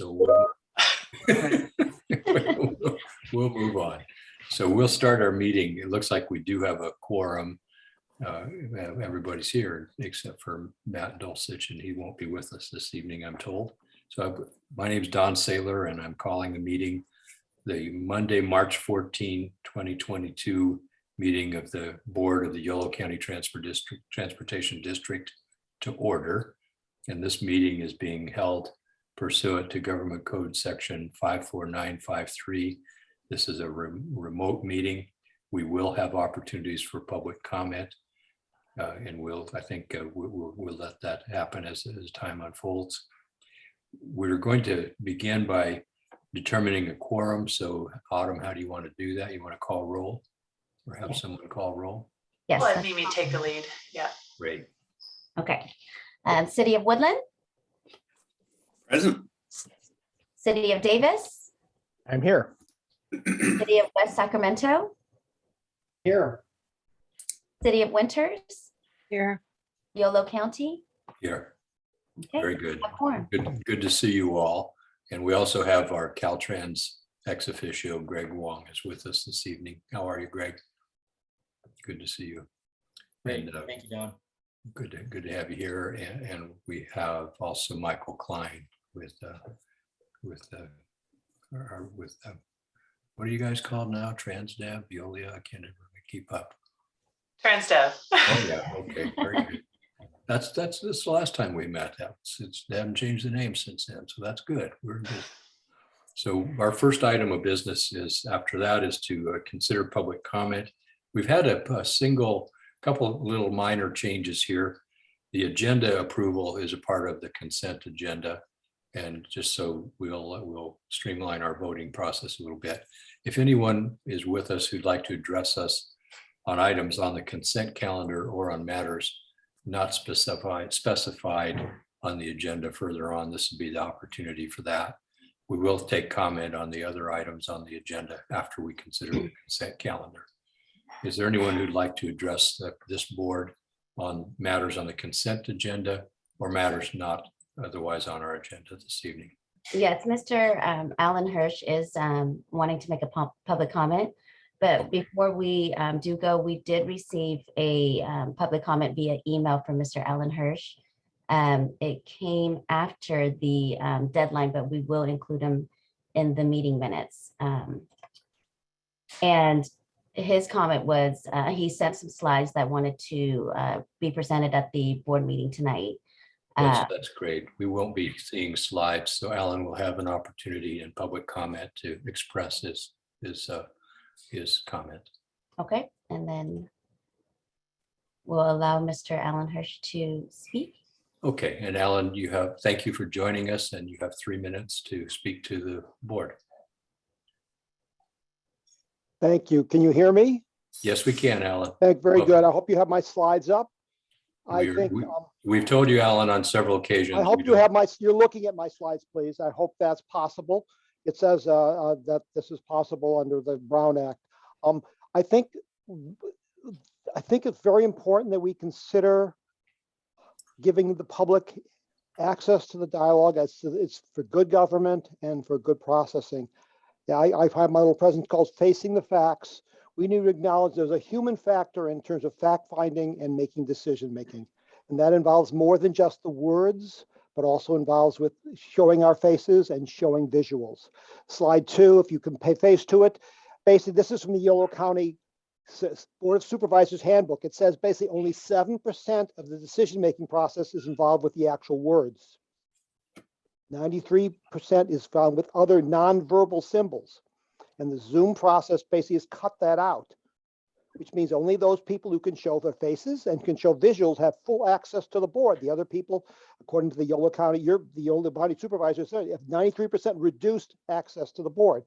so we'll move on. So we'll start our meeting. It looks like we do have a quorum. Everybody's here except for Matt Dulcich, and he won't be with us this evening, I'm told. So my name's Don Saylor, and I'm calling the meeting the Monday, March 14, 2022 meeting of the Board of the Yolo County Transportation District to order. And this meeting is being held pursuant to Government Code Section 54953. This is a remote meeting. We will have opportunities for public comment, and we'll let that happen as time unfolds. We're going to begin by determining a quorum. So Autumn, how do you want to do that? You want to call roll or have someone call roll? Yes. Let Mimi take the lead. Yeah. Great. Okay. City of Woodland, Present. City of Davis, I'm here. City of West Sacramento, Here. City of Winters, Here. Yolo County. Here. Okay. Very good. A quorum. Good to see you all. And we also have our Caltrans ex officio, Greg Wong, is with us this evening. How are you, Greg? Good to see you. Great. And, Thank you, Don. good to have you here. And we have also Michael Klein with what are you guys called now? Transdev, Veolia? I can't ever keep up. Transdev. Oh yeah, okay, very good. That's the last time we met. They haven't changed the name since then, so that's good. We're good. So our first item of business is after that is to consider public comment. We've had a couple of little minor changes here. The agenda approval is a part of the consent agenda, and just so we'll streamline our voting process a little bit. If anyone is with us who'd like to address us on items on the consent calendar or on matters not specified on the agenda further on, this would be the opportunity for that. We will take comment on the other items on the agenda after we consider the consent calendar. Is there anyone who'd like to address this board on matters on the consent agenda or matters not otherwise on our agenda this evening? Yes, Mr. Alan Hirsch is wanting to make a public comment. But before we do go, we did receive a public comment via email from Mr. Alan Hirsch. It came after the deadline, but we will include him in the meeting minutes. And his comment was he sent some slides that wanted to be presented at the board meeting tonight. That's great. We won't be seeing slides, so Alan will have an opportunity in public comment to express his comment. Okay, and then we'll allow Mr. Alan Hirsch to speak. Okay, and Alan, thank you for joining us, and you have 3 minutes to speak to the board. Thank you. Can you hear me? Yes, we can, Alan. Very good. I hope you have my slides up. We've told you, Alan, on several occasions. I hope you're looking at my slides, please. I hope that's possible. It says that this is possible under the Brown Act. I think it's very important that we consider giving the public access to the dialogue. It's for good government and for good processing. Yeah, I've had my little present called Facing the Facts. We need to acknowledge there's a human factor in terms of fact finding and making decision making. And that involves more than just the words, but also involves with showing our faces and showing visuals. Slide 2, if you can pay face to it. Basically, this is from the Yolo County Board of Supervisors handbook. It says basically only 7% of the decision-making process is involved with the actual words. 93% is found with other nonverbal symbols. And the Zoom process basically has cut that out, which means only those people who can show their faces and can show visuals have full access to the board. The other people, according to the Yolo County, the Yolo County Supervisor said, have 93% reduced access to the board.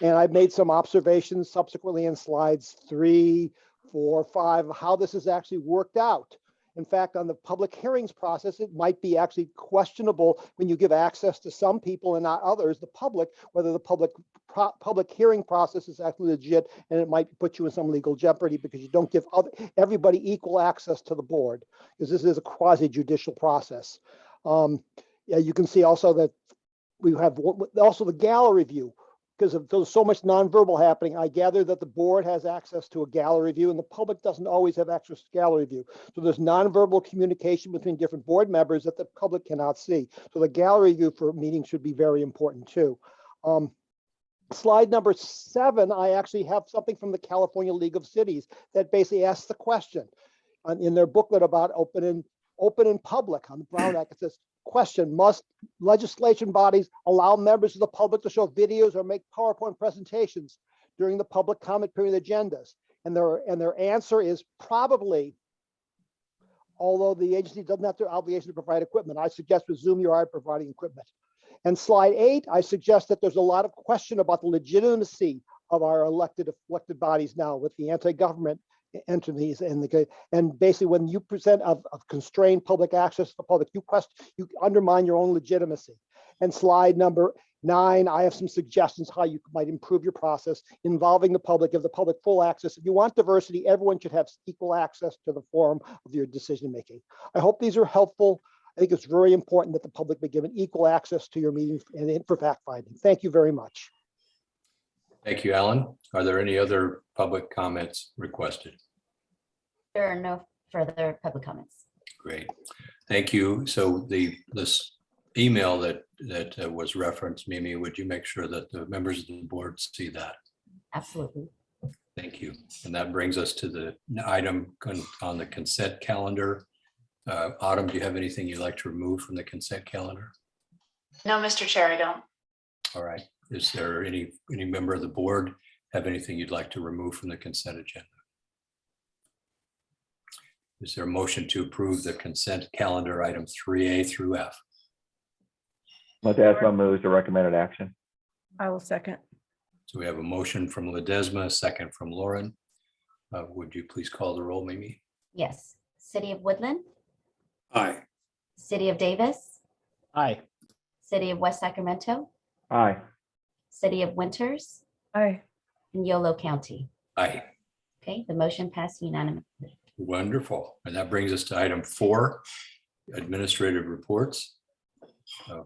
And I've made some observations subsequently in slides 3, 4, 5, how this has actually worked out. In fact, on the public hearings process, it might be actually questionable when you give access to some people and not others, the public, whether the public hearing process is actually legit, and it might put you in some legal jeopardy because you don't give everybody equal access to the board, because this is a quasi-judicial process. Yeah, you can see also that we have also the gallery view, because there's so much nonverbal happening. I gather that the board has access to a gallery view and the public doesn't always have access to gallery view. So there's nonverbal communication between different board members that the public cannot see. So the gallery view for meetings should be very important too. Slide number 7, I actually have something from the California League of Cities that basically asks the question in their booklet about open and public on the Brown Act. It says, question, must legislation bodies allow members of the public to show videos or make PowerPoint presentations during the public comment period agendas? And their answer is probably, although the agency doesn't have the obligation to provide equipment. I suggest with Zoom you are providing equipment. And slide 8, I suggest that there's a lot of question about the legitimacy of our elected bodies now with the anti-government entities and basically when you present of constrained public access to the public, you undermine your own legitimacy. And slide number 9, I have some suggestions how you might improve your process involving the public, give the public full access. If you want diversity, everyone should have equal access to the forum of your decision making. I hope these are helpful. I think it's very important that the public be given equal access to your meetings and for fact finding. Thank you very much. Thank you, Alan. Are there any other public comments requested? There are no further public comments. Great. Thank you. So this email that was referenced, Mimi, would you make sure that the members of the board see that? Absolutely. Thank you. And that brings us to the item on the consent calendar. Autumn, do you have anything you'd like to remove from the consent calendar? No, Mr. Chair, I don't. All right. Is there any member of the board have anything you'd like to remove from the consent agenda? Is there a motion to approve the consent calendar item 3A through F? Ledesma moves the recommended action. I will second. So we have a motion from Ledesma, a second from Lauren. Would you please call the roll, Mimi? Yes. City of Woodland, Aye. City of Davis, Aye. City of West Sacramento, Aye. City of Winters, Aye. and Yolo County. Aye. Okay, the motion passed unanimously. Wonderful. And that brings us to item 4, administrative reports.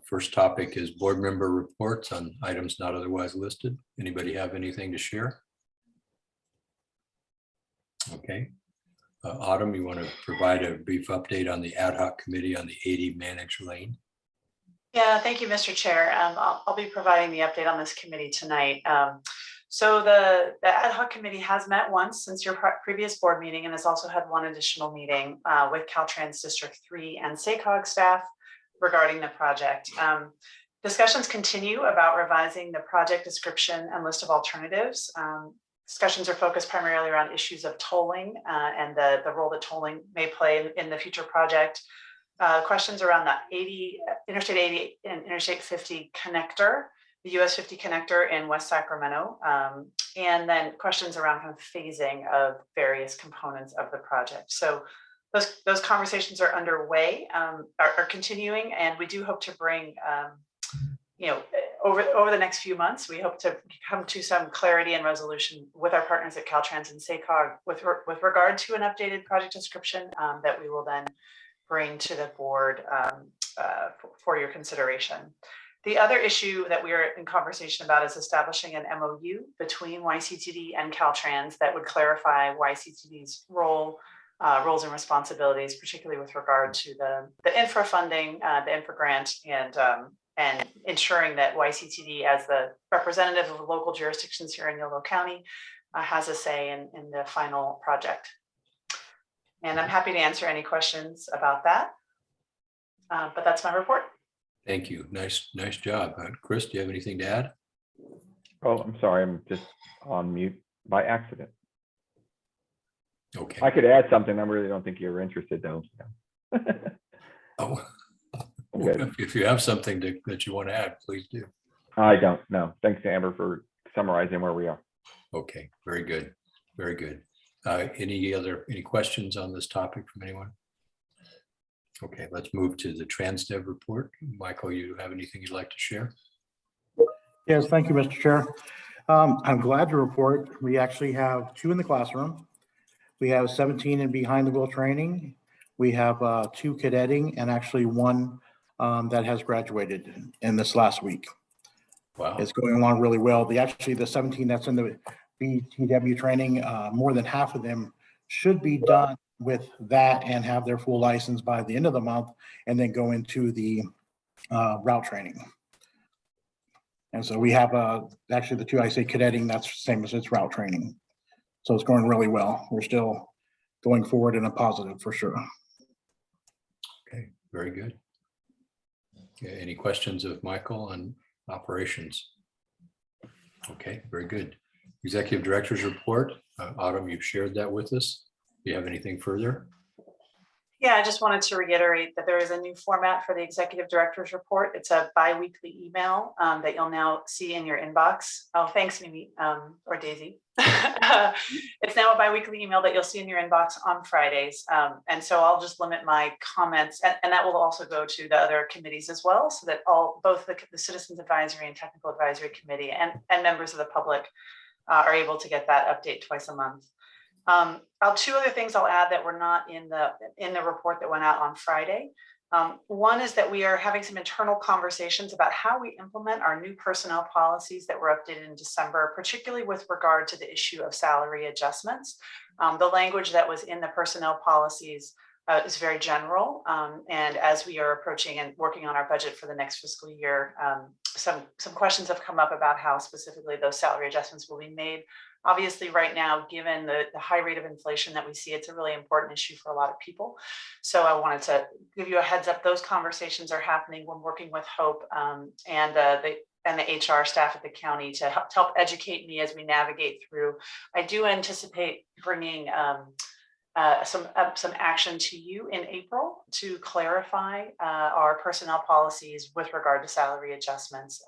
First topic is board member reports on items not otherwise listed. Anybody have anything to share? Okay. Autumn, you want to provide a brief update on the ad hoc committee on the 80 Manage Lane? Yeah, thank you, Mr. Chair. I'll be providing the update on this committee tonight. So the ad hoc committee has met once since your previous board meeting and has also had one additional meeting with Caltrans District 3 and SACOG staff regarding the project. Discussions continue about revising the project description and list of alternatives. Discussions are focused primarily around issues of tolling and the role that tolling may play in the future project. Questions around the Interstate 80 and Interstate 50 connector, the US 50 connector in West Sacramento, and then questions around kind of phasing of various components of the project. So those conversations are underway, are continuing, and we do hope to bring, over the next few months, we hope to come to some clarity and resolution with our partners at Caltrans and SACOG with regard to an updated project description that we will then bring to the board for your consideration. The other issue that we are in conversation about is establishing an MOU between YCTD and Caltrans that would clarify YCTD's roles and responsibilities, particularly with regard to the infra funding, the infra grant, and ensuring that YCTD, as the representative of local jurisdictions here in Yolo County, has a say in the final project. And I'm happy to answer any questions about that. But that's my report. Thank you. Nice job. Chris, do you have anything to add? Oh, I'm sorry. I'm just on mute by accident. Okay. I could add something. I really don't think you're interested though. Oh, Okay. if you have something that you want to add, please do. I don't know. Thanks to Amber for summarizing where we are. Okay, very good. Very good. Any questions on this topic from anyone? Okay, let's move to the TransDev report. Michael, you have anything you'd like to share? Yes, thank you, Mr. Chair. I'm glad to report we actually have 2 in the classroom. We have 17 in behind the wheel training. We have 2 cadetting and actually 1 that has graduated in this last week. Wow. It's going along really well. The 17 that's in the BTW training, more than half of them should be done with that and have their full license by the end of the month, and then go into the route training. And so we have actually the two I say cadetting, that's the same as its route training. So it's going really well. We're still going forward in a positive for sure. Okay, very good. Okay, any questions of Michael on operations? Okay, very good. Executive Director's report. Autumn, you've shared that with us. Do you have anything further? Yeah, I just wanted to reiterate that there is a new format for the executive director's report. It's a bi-weekly email that you'll now see in your inbox. Oh, thanks, Mimi, or Daisy. It's now a bi-weekly email that you'll see in your inbox on Fridays. And so I'll just limit my comments, and that will also go to the other committees as well, so that both the Citizens Advisory and Technical Advisory Committee and members of the public are able to get that update twice a month. Two other things I'll add that were not in the report that went out on Friday. One is that we are having some internal conversations about how we implement our new personnel policies that were updated in December, particularly with regard to the issue of salary adjustments. The language that was in the personnel policies is very general. And as we are approaching and working on our budget for the next fiscal year, some questions have come up about how specifically those salary adjustments will be made. Obviously, right now, given the high rate of inflation that we see, it's a really important issue for a lot of people. So I wanted to give you a heads up. Those conversations are happening. We're working with Hope and the HR staff at the county to help educate me as we navigate through. I do anticipate bringing some action to you in April to clarify our personnel policies with regard to salary adjustments,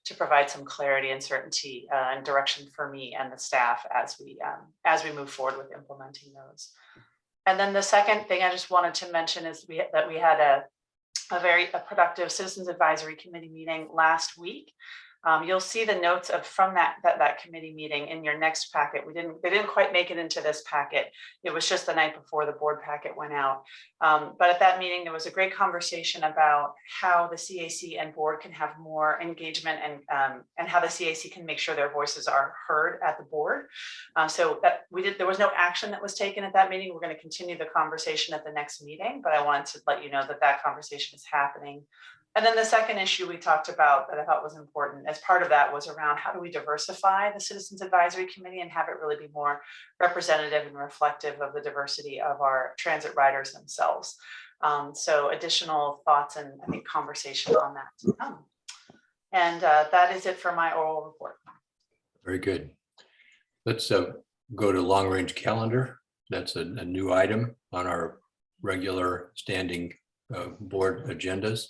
to provide some clarity and certainty and direction for me and the staff as we move forward with implementing those. And then the second thing I just wanted to mention is that we had a very productive Citizens Advisory Committee meeting last week. You'll see the notes from that committee meeting in your next packet. They didn't quite make it into this packet. It was just the night before the board packet went out. But at that meeting, there was a great conversation about how the CAC and board can have more engagement and how the CAC can make sure their voices are heard at the board. There was no action that was taken at that meeting. We're going to continue the conversation at the next meeting, but I wanted to let you know that conversation is happening. And then the second issue we talked about that I thought was important as part of that was around how do we diversify the Citizens Advisory Committee and have it really be more representative and reflective of the diversity of our transit riders themselves. So additional thoughts and I think conversation on that to come. And that is it for my oral report. Very good. Let's go to long range calendar. That's a new item on our regular standing board agendas.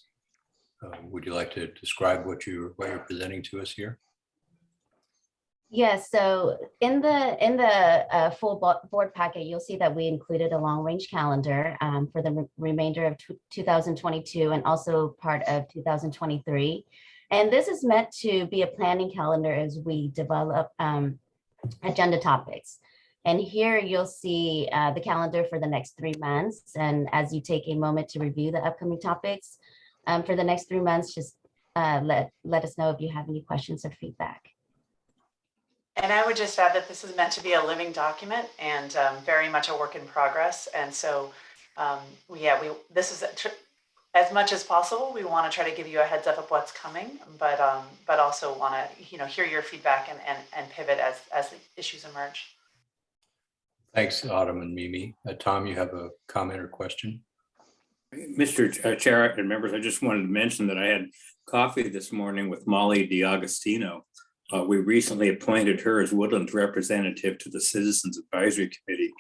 Would you like to describe what you're presenting to us here? Yes, so in the full board packet, you'll see that we included a long range calendar for the remainder of 2022 and also part of 2023. And this is meant to be a planning calendar as we develop agenda topics. And here you'll see the calendar for the next 3 months. And as you take a moment to review the upcoming topics, for the next 3 months, just let us know if you have any questions or feedback. And I would just add that this is meant to be a living document and very much a work in progress. And so, this is as much as possible. We want to try to give you a heads up of what's coming, but also want to hear your feedback and pivot as the issues emerge. Thanks, Autumn and Mimi. Tom, you have a comment or question? Mr. Chair and members, I just wanted to mention that I had coffee this morning with Molly DiAgostino. We recently appointed her as Woodlands representative to the Citizens Advisory Committee.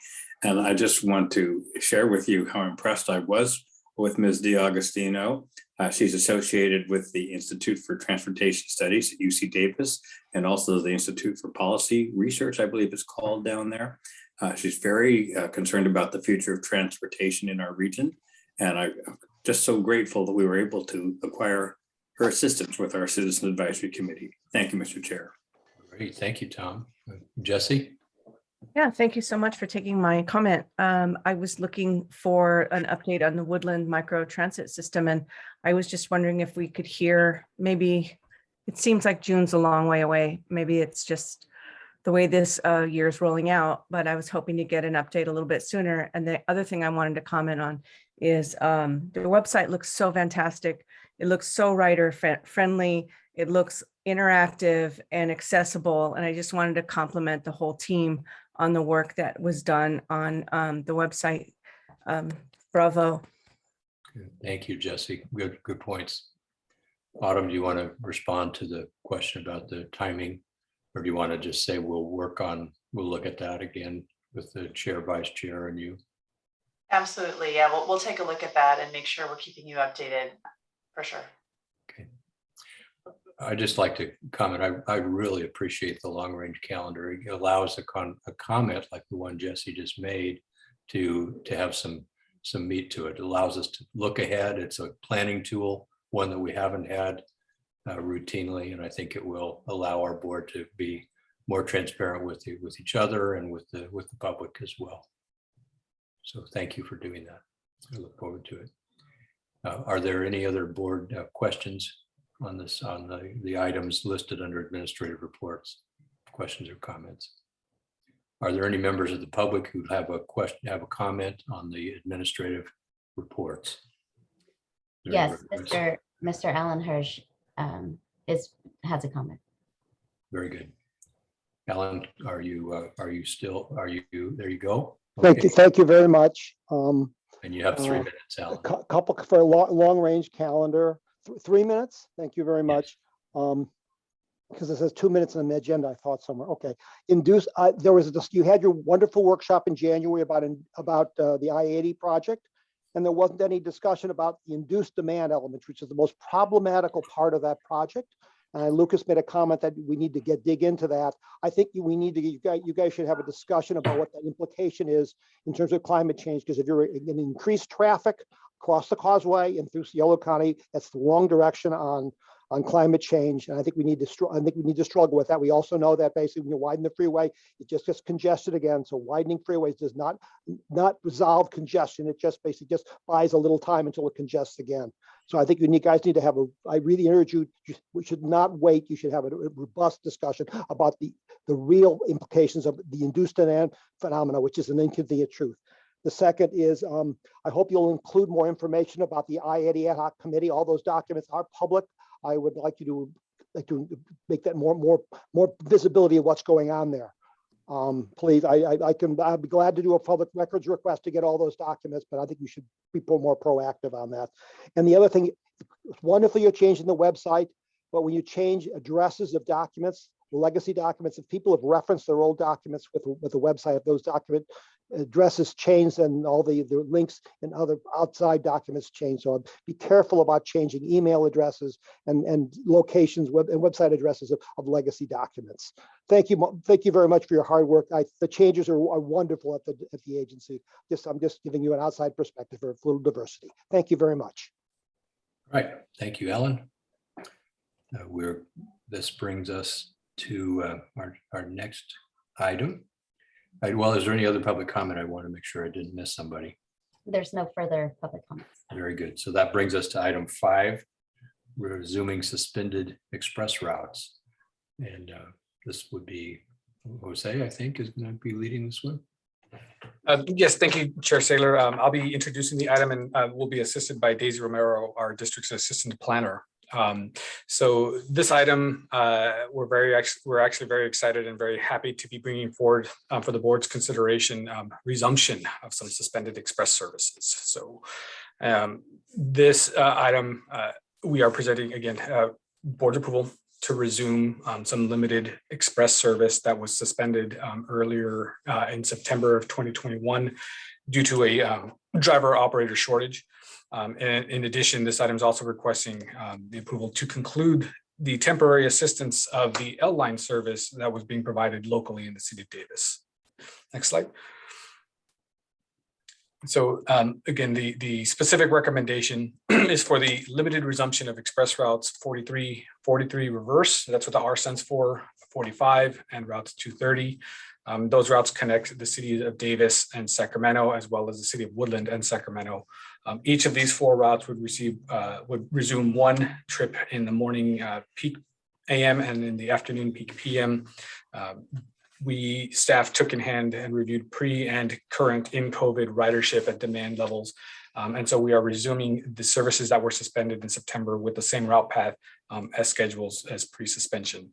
And I just want to share with you how impressed I was with Ms. DiAgostino. She's associated with the Institute for Transportation Studies at UC Davis and also the Institute for Policy Research, I believe it's called down there. She's very concerned about the future of transportation in our region. And I'm just so grateful that we were able to acquire her assistance with our Citizen Advisory Committee. Thank you, Mr. Chair. Great, thank you, Tom. Jesse? Yeah, thank you so much for taking my comment. I was looking for an update on the Woodland micro transit system, and I was just wondering if we could hear, maybe, it seems like June's a long way away. Maybe it's just the way this year is rolling out, but I was hoping to get an update a little bit sooner. And the other thing I wanted to comment on is the website looks so fantastic. It looks so rider friendly. It looks interactive and accessible. And I just wanted to compliment the whole team on the work that was done on the website. Bravo. Good. Thank you, Jesse. Good points. Autumn, do you want to respond to the question about the timing? Or do you want to just say we'll look at that again with the chair, vice chair, and you? Absolutely. Yeah, we'll take a look at that and make sure we're keeping you updated for sure. Okay. I'd just like to comment. I really appreciate the long range calendar. It allows a comment like the one Jesse just made to have some meat to it. It allows us to look ahead. It's a planning tool, one that we haven't had routinely, and I think it will allow our board to be more transparent with each other and with the public as well. So thank you for doing that. I look forward to it. Are there any other board questions on this, on the items listed under administrative reports? Questions or comments? Are there any members of the public who have a question, have a comment on the administrative reports? Yes, Mr. Alan Hirsch has a comment. Very good. Alan, are you there you go. Thank you very much. And you have 3 minutes, Alan. Couple for a long range calendar, 3 minutes. Thank you very much. Because it says 2 minutes on the agenda, I thought somewhere. Okay. There was you had your wonderful workshop in January about the I-80 project, and there wasn't any discussion about the induced demand elements, which is the most problematical part of that project. Lucas made a comment that we need to dig into that. I think we need to, you guys should have a discussion about what the implication is in terms of climate change, because if you're going to increase traffic across the causeway and through Yolo County, that's the wrong direction on climate change. And I think we need to struggle with that. We also know that basically when you widen the freeway, it just gets congested again. So widening freeways does not resolve congestion. It just basically just buys a little time until it congests again. So I think you guys need to have I really urge you, we should not wait. You should have a robust discussion about the real implications of the induced demand phenomena, which is an inconvenient truth. The second is, I hope you'll include more information about the I-80 ad hoc committee. All those documents are public. I would like you to make that more visibility of what's going on there. Please, I'd be glad to do a public records request to get all those documents, but I think you should be more proactive on that. And the other thing, it's wonderful you're changing the website, but when you change addresses of documents, legacy documents, if people have referenced their old documents with the website, if those document addresses change, and all the links and other outside documents change. So be careful about changing email addresses and locations and website addresses of legacy documents. Thank you very much for your hard work. The changes are wonderful at the agency. I'm just giving you an outside perspective for a little diversity. Thank you very much. All right, thank you, Alan. This brings us to our next item. Well, is there any other public comment? I want to make sure I didn't miss somebody. There's no further public comments. Very good. So that brings us to item 5, resuming suspended express routes. And this would be Jose, I think, is going to be leading this one. Yes, thank you, Chair Saylor. I'll be introducing the item and will be assisted by Daisy Romero, our district's assistant planner. So this item, we're actually very excited and very happy to be bringing forward for the board's consideration resumption of some suspended express services. So this item, we are presenting again board approval to resume some limited express service that was suspended earlier in September of 2021 due to a driver operator shortage. And in addition, this item is also requesting the approval to conclude the temporary assistance of the L-line service that was being provided locally in the city of Davis. Next slide. So again, the specific recommendation is for the limited resumption of express routes 43 reverse. That's what the R stands for, 45, and routes 230. Those routes connect the cities of Davis and Sacramento, as well as the city of Woodland and Sacramento. Each of these 4 routes would resume 1 trip in the morning peak AM and in the afternoon peak PM. We staff took in hand and reviewed pre and current in COVID ridership and demand levels. And so we are resuming the services that were suspended in September with the same route path as schedules as pre-suspension.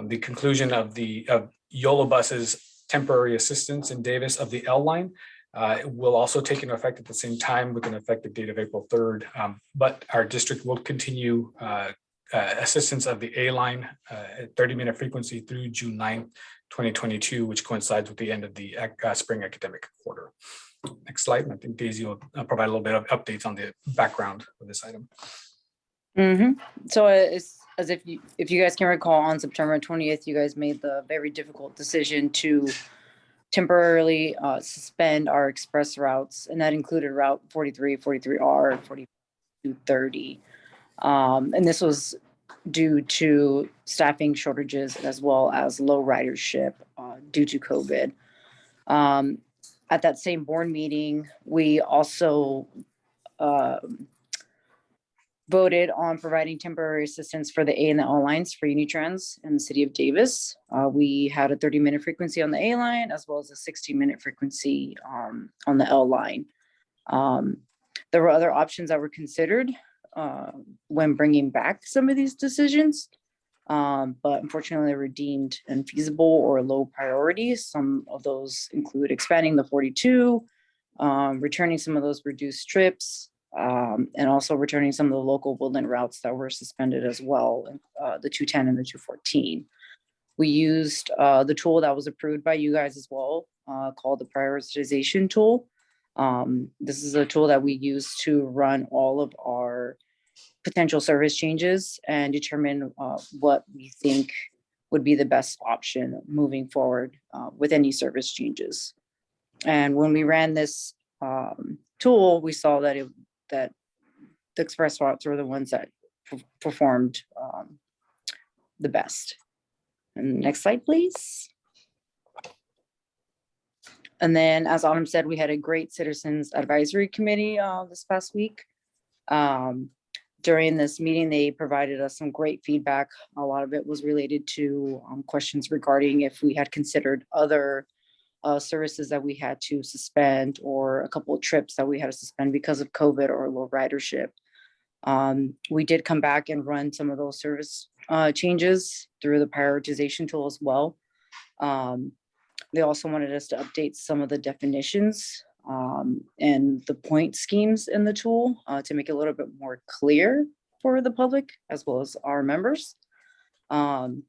The conclusion of Yolo buses temporary assistance in Davis of the L line will also take into effect at the same time with an effective date of April 3rd. But our district will continue assistance of the A line at 30-minute frequency through June 9th, 2022, which coincides with the end of the spring academic quarter. Next slide. I think Daisy will provide a little bit of updates on the background of this item. So it's as if you guys can recall, on September 20th, you guys made the very difficult decision to temporarily suspend our express routes, and that included Route 43, 43R, and 4230. And this was due to staffing shortages as well as low ridership due to COVID. At that same board meeting, we also voted on providing temporary assistance for the A and the L lines for Unitrans in the city of Davis. We had a 30-minute frequency on the A line as well as a 60-minute frequency on the L line. There were other options that were considered when bringing back some of these decisions, but unfortunately they were deemed infeasible or low priority. Some of those include expanding the 42, returning some of those reduced trips, and also returning some of the local Woodland routes that were suspended as well, the 210 and the 214. We used the tool that was approved by you guys as well, called the prioritization tool. This is a tool that we use to run all of our potential service changes and determine what we think would be the best option moving forward with any service changes. And when we ran this tool, we saw that that the express routes were the ones that performed the best. And next slide, please. And then, as Autumn said, we had a great citizens advisory committee this past week. During this meeting, they provided us some great feedback. A lot of it was related to questions regarding if we had considered other services that we had to suspend, or a couple of trips that we had to suspend because of COVID or low ridership. We did come back and run some of those service changes through the prioritization tool as well. They also wanted us to update some of the definitions and the point schemes in the tool to make it a little bit more clear for the public as well as our members. And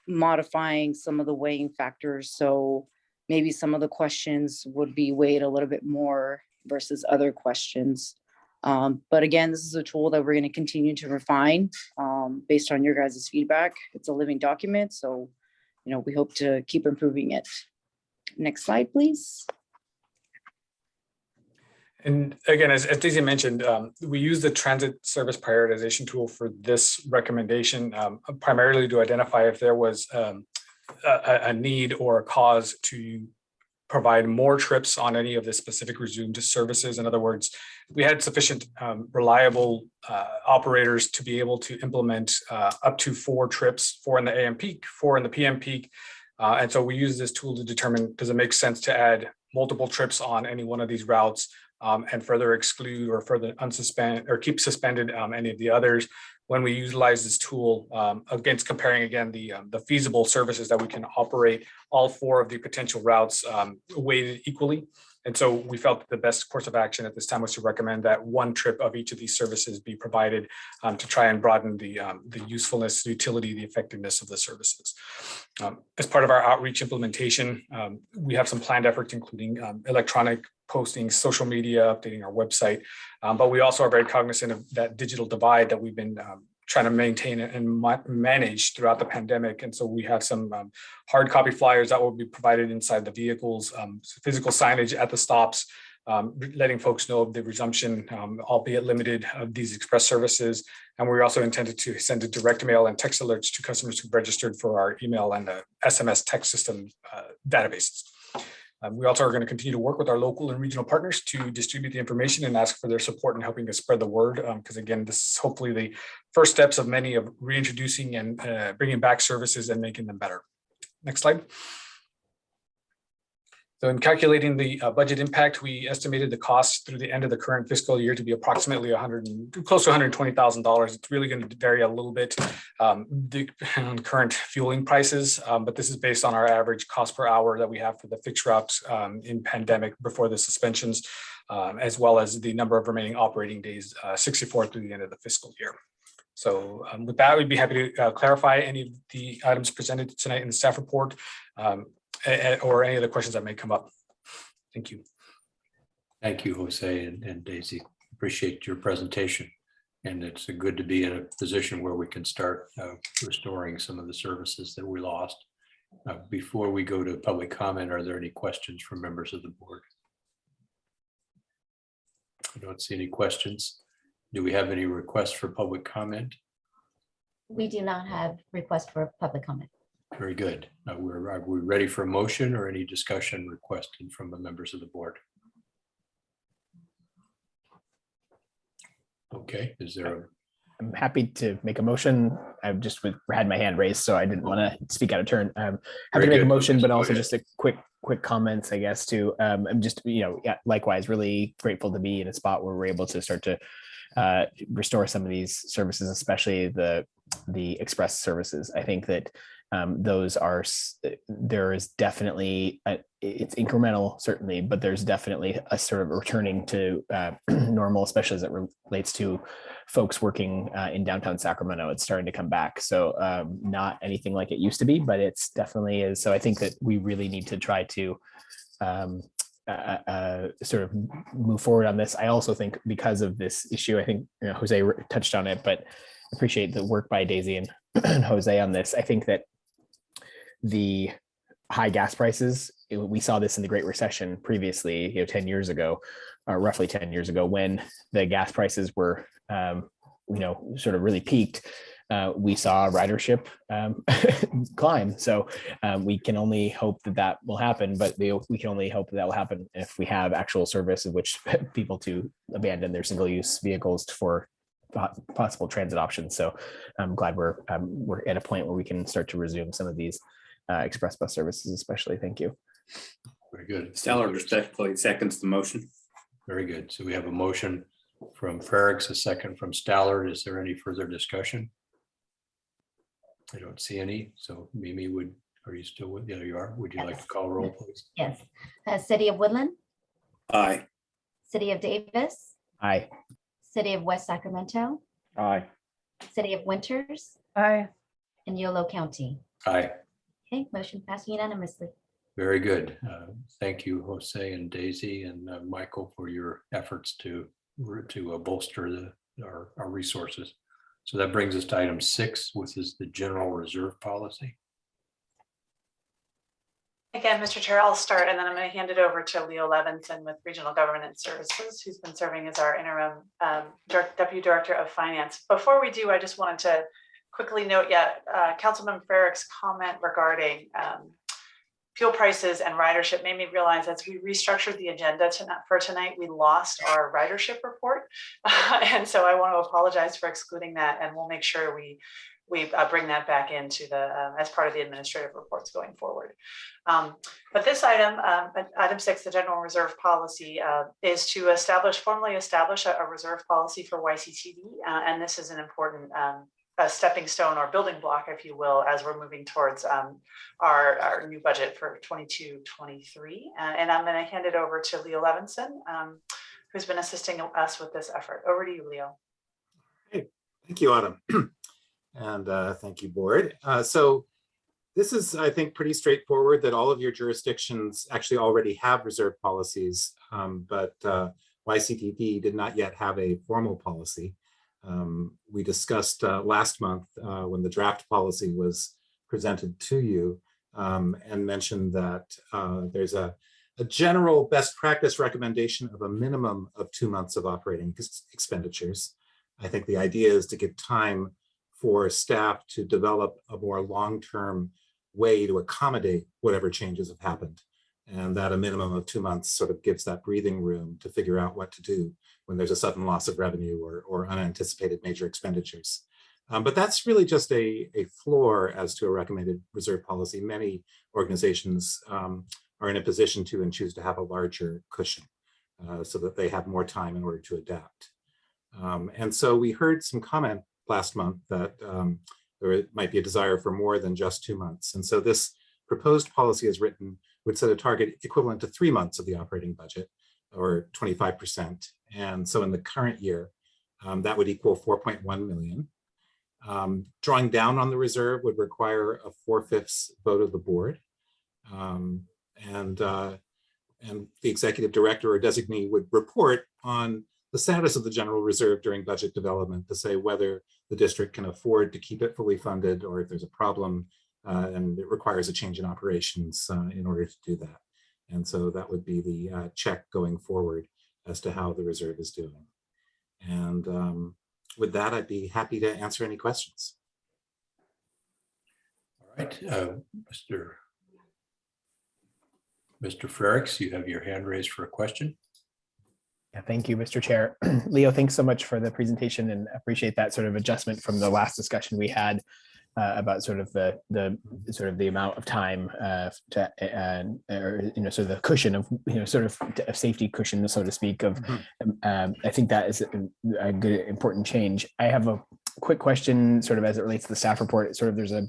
modifying some of the weighing factors. So maybe some of the questions would be weighed a little bit more versus other questions. But again, this is a tool that we're going to continue to refine based on your guys' feedback. It's a living document, so we hope to keep improving it. Next slide, please. And again, as Daisy mentioned, we use the transit service prioritization tool for this recommendation, primarily to identify if there was a need or a cause to provide more trips on any of the specific resumed services. In other words, we had sufficient reliable operators to be able to implement up to 4 trips, 4 in the AM peak, 4 in the PM peak. And so we use this tool to determine, does it make sense to add multiple trips on any one of these routes and further exclude or further unsuspend or keep suspended any of the others. When we utilize this tool against comparing again the feasible services that we can operate, all 4 of the potential routes weighted equally. And so we felt that the best course of action at this time was to recommend that 1 trip of each of these services be provided to try and broaden the usefulness, the utility, the effectiveness of the services. As part of our outreach implementation, we have some planned efforts, including electronic posting, social media, updating our website. But we also are very cognizant of that digital divide that we've been trying to maintain and manage throughout the pandemic. And so we have some hard copy flyers that will be provided inside the vehicles, physical signage at the stops, letting folks know of the resumption, albeit limited, of these express services. And we also intended to send a direct mail and text alerts to customers who registered for our email and SMS text system databases. We also are going to continue to work with our local and regional partners to distribute the information and ask for their support in helping us spread the word. Because again, this is hopefully the first steps of many of reintroducing and bringing back services and making them better. Next slide. So in calculating the budget impact, we estimated the cost through the end of the current fiscal year to be approximately close to $120,000. It's really going to vary a little bit on current fueling prices, but this is based on our average cost per hour that we have for the fixed routes in pandemic before the suspensions, as well as the number of remaining operating days, 64 through the end of the fiscal year. So with that, we'd be happy to clarify any of the items presented tonight in the staff report. Or any other questions that may come up. Thank you. Thank you, Jose and Daisy. Appreciate your presentation. And it's good to be in a position where we can start restoring some of the services that we lost. Before we go to public comment, are there any questions from members of the board? I don't see any questions. Do we have any requests for public comment? We do not have requests for public comment. Very good. Are we ready for a motion or any discussion requested from the members of the board? Okay, is there I'm happy to make a motion. I've just had my hand raised, so I didn't want to speak out of turn. Happy to make a motion, but also just a quick comments, I guess, too. I'm just, likewise, really grateful to be in a spot where we're able to start to restore some of these services, especially the express services. I think that there is definitely it's incremental, certainly, but there's definitely a sort of returning to normal, especially as it relates to folks working in downtown Sacramento. It's starting to come back. So not anything like it used to be, but it's definitely is. So I think that we really need to try to sort of move forward on this. I also think because of this issue, I think Jose touched on it, but appreciate the work by Daisy and Jose on this. I think that the high gas prices, we saw this in the Great Recession previously, 10 years ago, roughly 10 years ago, when the gas prices were, sort of really peaked. We saw ridership climb. So we can only hope that will happen, but we can only hope that will happen if we have actual service in which people to abandon their single-use vehicles for possible transit options. So I'm glad we're at a point where we can start to resume some of these express bus services, especially. Thank you. very good? Stellar respectfully seconds the motion. Very good. So we have a motion from Ferrix, a second from Stallard. Is there any further discussion? I don't see any. So Mimi, are you still with? Yeah, you are. Would you like to call roll, please? Yes. City of Woodland, Aye. City of Davis, Aye. City of West Sacramento, Aye. City of Winters, Aye. and Yolo County. Aye. Okay, motion passed unanimously. Very good. Thank you, Jose and Daisy and Michael, for your efforts to bolster our resources. So that brings us to item 6, which is the general reserve policy. Again, Mr. Chair, I'll start and then I'm going to hand it over to Leo Levinson with Regional Government Services, who's been serving as our interim Deputy Director of Finance. Before we do, I just wanted to quickly note Councilman Ferrick's comment regarding fuel prices and ridership made me realize as we restructured the agenda for tonight, we lost our ridership report. And so I want to apologize for excluding that, and we'll make sure we bring that back into as part of the administrative reports going forward. But this item, item 6, the general reserve policy, is to formally establish a reserve policy for YCTD. And this is an important a stepping stone or building block, if you will, as we're moving towards our new budget for 22-23. And I'm going to hand it over to Leo Levinson, who's been assisting us with this effort. Over to you, Leo. Hey, thank you, Autumn. And thank you, board. So this is, I think, pretty straightforward that all of your jurisdictions actually already have reserve policies, but YCTD did not yet have a formal policy. We discussed last month when the draft policy was presented to you and mentioned that there's a a general best practice recommendation of a minimum of 2 months of operating expenditures. I think the idea is to give time for staff to develop a more long-term way to accommodate whatever changes have happened. And that a minimum of 2 months sort of gives that breathing room to figure out what to do when there's a sudden loss of revenue or unanticipated major expenditures. But that's really just a floor as to a recommended reserve policy. Many organizations are in a position to and choose to have a larger cushion so that they have more time in order to adapt. And so we heard some comment last month that there might be a desire for more than just 2 months. And so this proposed policy as written would set a target equivalent to 3 months of the operating budget, or 25%. And so in the current year, that would equal 4.1 million. Drawing down on the reserve would require a 4/5 vote of the board. And the executive director or designee would report on the status of the general reserve during budget development to say whether the district can afford to keep it fully funded, or if there's a problem and it requires a change in operations in order to do that. And so that would be the check going forward as to how the reserve is doing. And with that, I'd be happy to answer any questions. All right, Mr. Frericks, you have your hand raised for a question. Yeah, thank you, Mr. Chair. Leo, thanks so much for the presentation, and appreciate that sort of adjustment from the last discussion we had about sort of the amount of time or sort of the cushion of sort of a safety cushion, so to speak. Of I think that is a good important change. I have a quick question, sort of as it relates to the staff report. Sort of there's a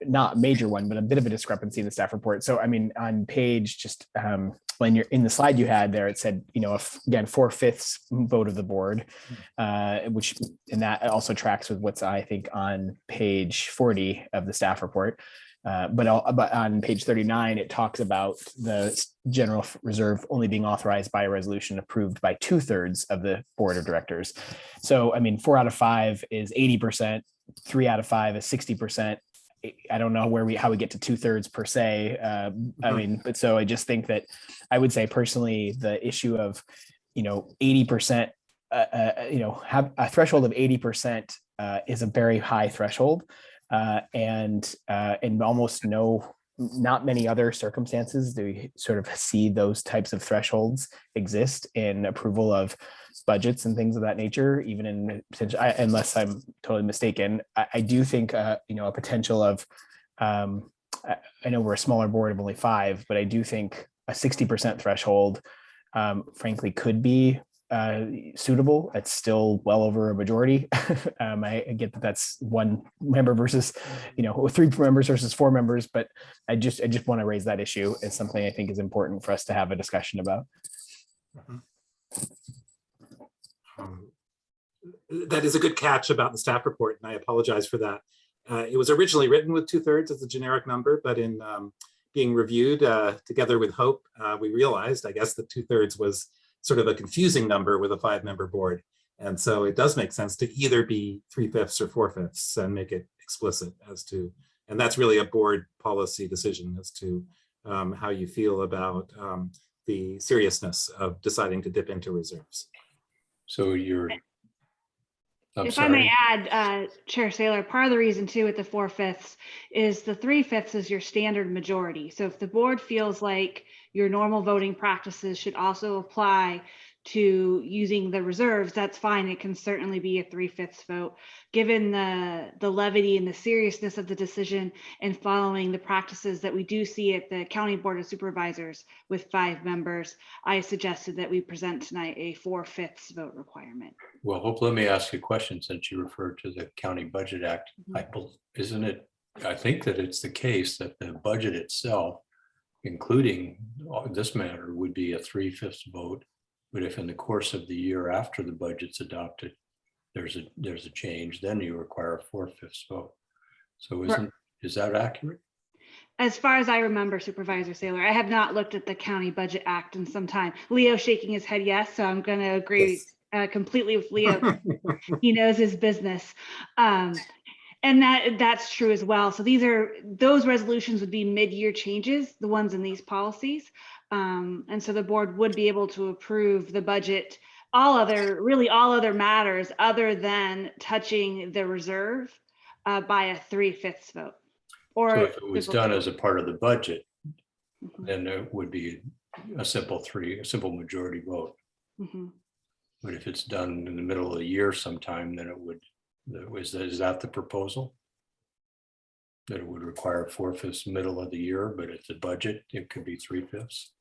not major one, but a bit of a discrepancy in the staff report. So I mean, on page just when you're in the slide you had there, it said, again, 4/5 vote of the board, which, and that also tracks with what's, I think, on page 40 of the staff report. But on page 39, it talks about the general reserve only being authorized by a resolution approved by 2/3 of the board of directors. So, I mean, 4 out of 5 is 80%, 3 out of 5 is 60%. I don't know how we get to 2/3 per se. I mean, but so I just think that I would say personally, the issue of, 80%, have a threshold of 80% is a very high threshold, and almost not many other circumstances do we sort of see those types of thresholds exist in approval of budgets and things of that nature, even in potential, unless I'm totally mistaken. I do think, a potential of, I know we're a smaller board of only 5, but I do think a 60% threshold, frankly, could be suitable. It's still well over a majority. I get that that's 1 member versus, 3 members versus 4 members, but I just want to raise that issue as something I think is important for us to have a discussion about. That is a good catch about the staff report, and I apologize for that. It was originally written with 2/3 as a generic number, but in being reviewed together with Hope, we realized, I guess, that 2/3 was sort of a confusing number with a 5-member board. And so it does make sense to either be 3/5 or 4/5 and make it explicit as to, and that's really a board policy decision as to how you feel about the seriousness of deciding to dip into reserves. So if I may add, Chair Saylor, part of the reason too with the 4/5 is the 3/5 is your standard majority. So if the board feels like your normal voting practices should also apply to using the reserves, that's fine. It can certainly be a 3/5 vote. Given the levity and the seriousness of the decision and following the practices that we do see at the County Board of Supervisors with 5 members, I suggested that we present tonight a 4/5 vote requirement. Well, Hope, let me ask you a question since you referred to the County Budget Act. I think that it's the case that the budget itself, including this matter, would be a 3/5 vote. But if in the course of the year after the budget's adopted, there's a change, then you require a 4/5 vote. So is that accurate? As far as I remember, Supervisor Saylor, I have not looked at the County Budget Act in some time. Leo shaking his head yes, so I'm going to agree completely with Leo. He knows his business. And that's true as well. So those resolutions would be mid-year changes, the ones in these policies. And so the board would be able to approve the budget, all other matters other than touching the reserve by a 3/5 vote. Or So if it was done as a part of the budget, Mhm, then it would be a simple majority vote. mhm. But if it's done in the middle of the year sometime, then it would, is that the proposal? That it would require 4/5 middle of the year, but it's a budget, it could be 3/5.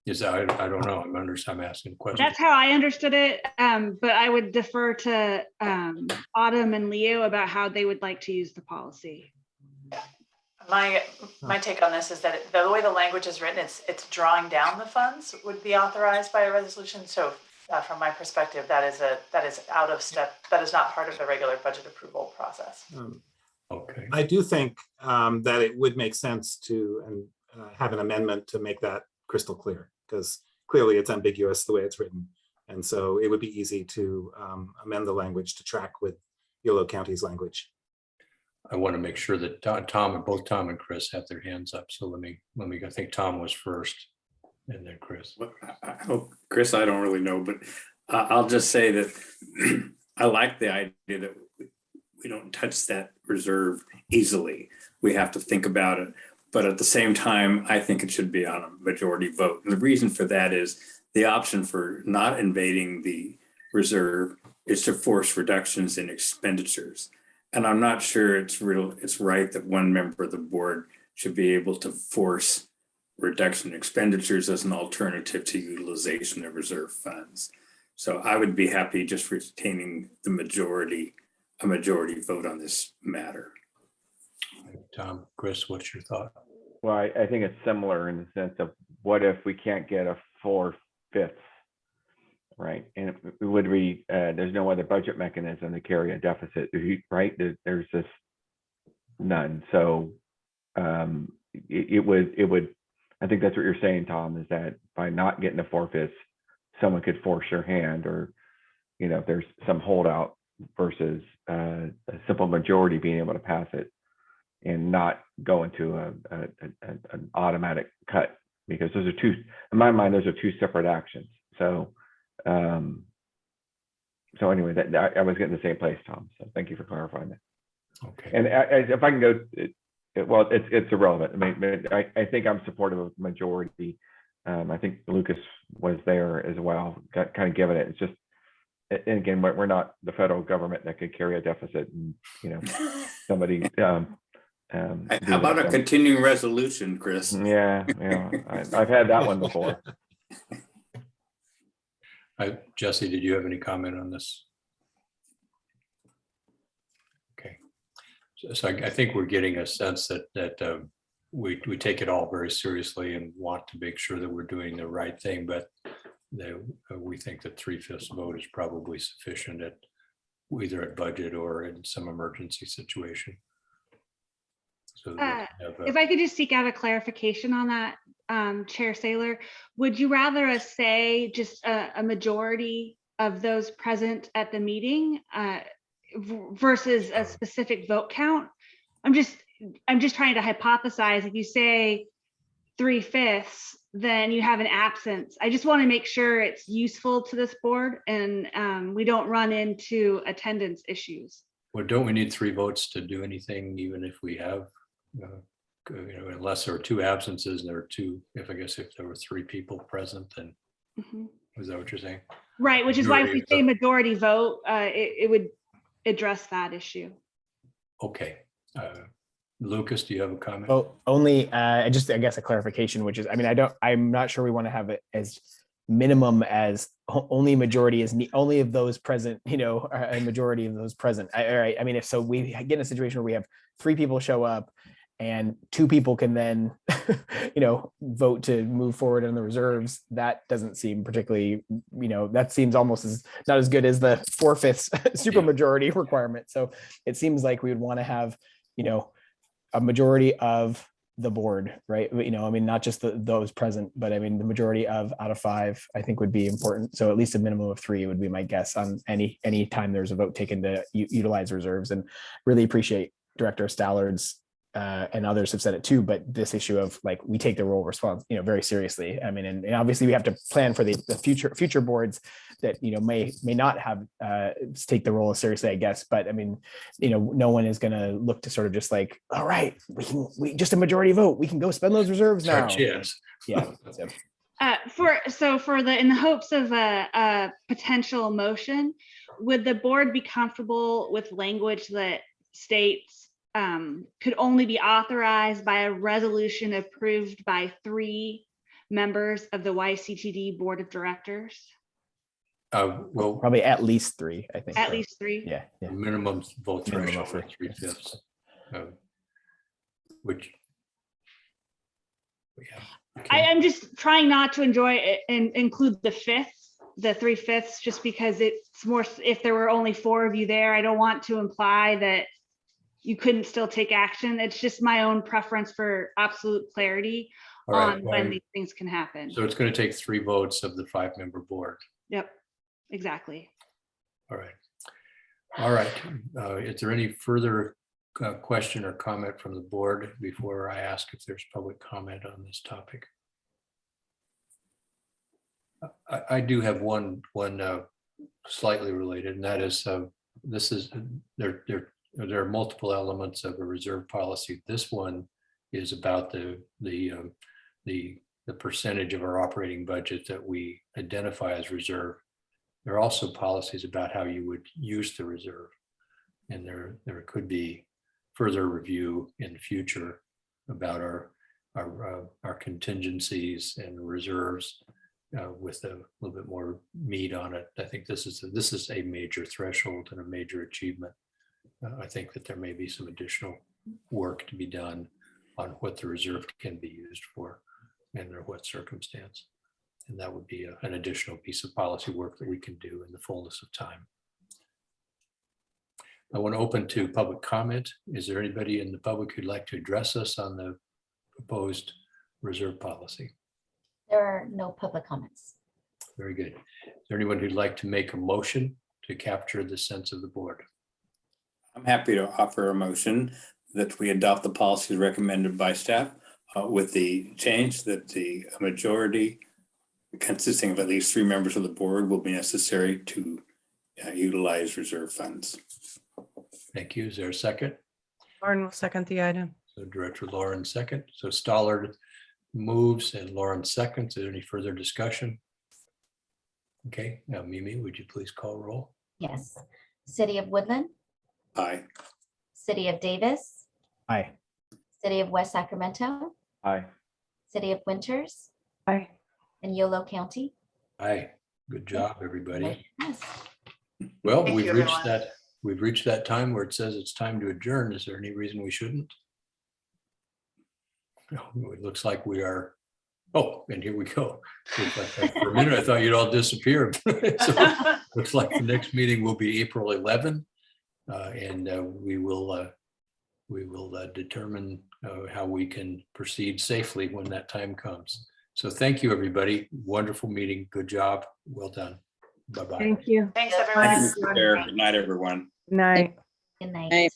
Is that, I don't know, I'm asking questions. That's how I understood it. But I would defer to Autumn and Leo about how they would like to use the policy. My take on this is that the way the language is written, it's drawing down the funds would be authorized by a resolution. So from my perspective, that is out of step. That is not part of the regular budget approval process. Okay. I do think that it would make sense to have an amendment to make that crystal clear, because clearly it's ambiguous the way it's written. And so it would be easy to amend the language to track with Yolo County's language. I want to make sure that both Tom and Chris have their hands up. So let me, I think Tom was first and then Chris. Chris, I don't really know, but I'll just say that I like the idea that we don't touch that reserve easily. We have to think about it. But at the same time, I think it should be on a majority vote. And the reason for that is the option for not invading the reserve is to force reductions in expenditures. And I'm not sure it's right that one member of the board should be able to force reduction in expenditures as an alternative to utilization of reserve funds. So I would be happy just retaining a majority vote on this matter. Tom, Chris, what's your thought? Well, I think it's similar in the sense of what if we can't get a 4/5, right? And there's no other budget mechanism to carry a deficit, right? There's just none. So it would, I think that's what you're saying, Tom, is that by not getting a 4/5, someone could force your hand, or, if there's some holdout versus a simple majority being able to pass it and not go into an automatic cut, because those are two, in my mind, those are two separate actions. So anyway, I was getting the same place, Tom. So thank you for clarifying that. Okay. And if I can go, well, it's irrelevant. I mean, I think I'm supportive of majority. I think Lucas was there as well, kind of given it. It's just, and again, we're not the federal government that could carry a deficit, and somebody. How about a continuing resolution, Chris? Yeah, I've had that one before. Jesse, did you have any comment on this? Okay, so I think we're getting a sense that we take it all very seriously and want to make sure that we're doing the right thing, but we think that 3/5 vote is probably sufficient at either at budget or in some emergency situation. So if I could just seek out a clarification on that, Chair Saylor, would you rather us say just a majority of those present at the meeting versus a specific vote count? I'm just trying to hypothesize. If you say 3/5, then you have an absence. I just want to make sure it's useful to this board and we don't run into attendance issues. Well, don't we need 3 votes to do anything, even if we have, unless there are 2 absences and there are 2, if there were 3 people present, then is that what you're saying? Right, which is why if we say majority vote, it would address that issue. Okay. Lucas, do you have a comment? Well, only just, I guess, a clarification, which is, I'm not sure we want to have it as minimum as only majority is only of those present, a majority of those present. All right. I mean, if so, we get in a situation where we have 3 people show up and 2 people can then, vote to move forward on the reserves. That doesn't seem particularly, that seems almost not as good as the 4/5 supermajority requirement. So it seems like we would want to have, a majority of the board, right? Not just those present, but the majority out of 5, I think would be important. So at least a minimum of 3 would be my guess on any time there's a vote taken to utilize reserves. And really appreciate Director Stallard's and others have said it too, but this issue of like, we take the role response, very seriously. I mean, and obviously we have to plan for the future boards that, may not have, take the role as seriously, I guess. But I mean, no one is going to look to sort of just like, all right, we just a majority vote, we can go spend those reserves now. Yes. Yeah. So. In the hopes of a potential motion, would the board be comfortable with language that states could only be authorized by a resolution approved by 3 members of the YCTD Board of Directors? Well, probably at least 3, I think. At least 3? Yeah. Minimum vote Minimum threshold of 3/5. Which. Yeah. Okay. I'm just trying not to enjoy it and include the 3/5, just because it's more, if there were only 4 of you there, I don't want to imply that you couldn't still take action. It's just my own preference for absolute clarity on when these things can happen. So it's going to take 3 votes of the 5-member board. Yep, exactly. All right. All right. Is there any further question or comment from the board before I ask if there's public comment on this topic? I do have one slightly related, and that is there are multiple elements of a reserve policy. This one is about the percentage of our operating budget that we identify as reserve. There are also policies about how you would use the reserve, and there could be further review in the future about our contingencies and reserves with a little bit more meat on it. I think this is a major threshold and a major achievement. I think that there may be some additional work to be done on what the reserve can be used for and under what circumstance. And that would be an additional piece of policy work that we can do in the fullness of time. I want to open to public comment. Is there anybody in the public who'd like to address us on the proposed reserve policy? There are no public comments. Very good. Is there anyone who'd like to make a motion to capture the sense of the board? I'm happy to offer a motion that we adopt the policies recommended by staff with the change that the majority consisting of at least 3 members of the board will be necessary to utilize reserve funds. Thank you. Is there a second? Lauren will second the item. So Director Lauren second. So Stollard moves and Lauren seconds. Is there any further discussion? Okay, now Mimi, would you please call roll? Yes. City of Woodland, Aye. City of Davis, Aye. City of West Sacramento, Aye. City of Winters, Aye. and Yolo County. Aye. Good job, everybody. Yes. Well, Thank we've you, reached everyone. we've reached that time where it says it's time to adjourn. Is there any reason we shouldn't? No, it looks like we are. Oh, and here we go. For a minute, I thought you'd all disappeared. So looks like the next meeting will be April 11, and we will determine how we can proceed safely when that time comes. So thank you, everybody. Wonderful meeting. Good job. Well done. Bye-bye. Thank you. Thanks, everyone. Thank you, Mr. Chair. Good night, everyone. Night. Good night. Night.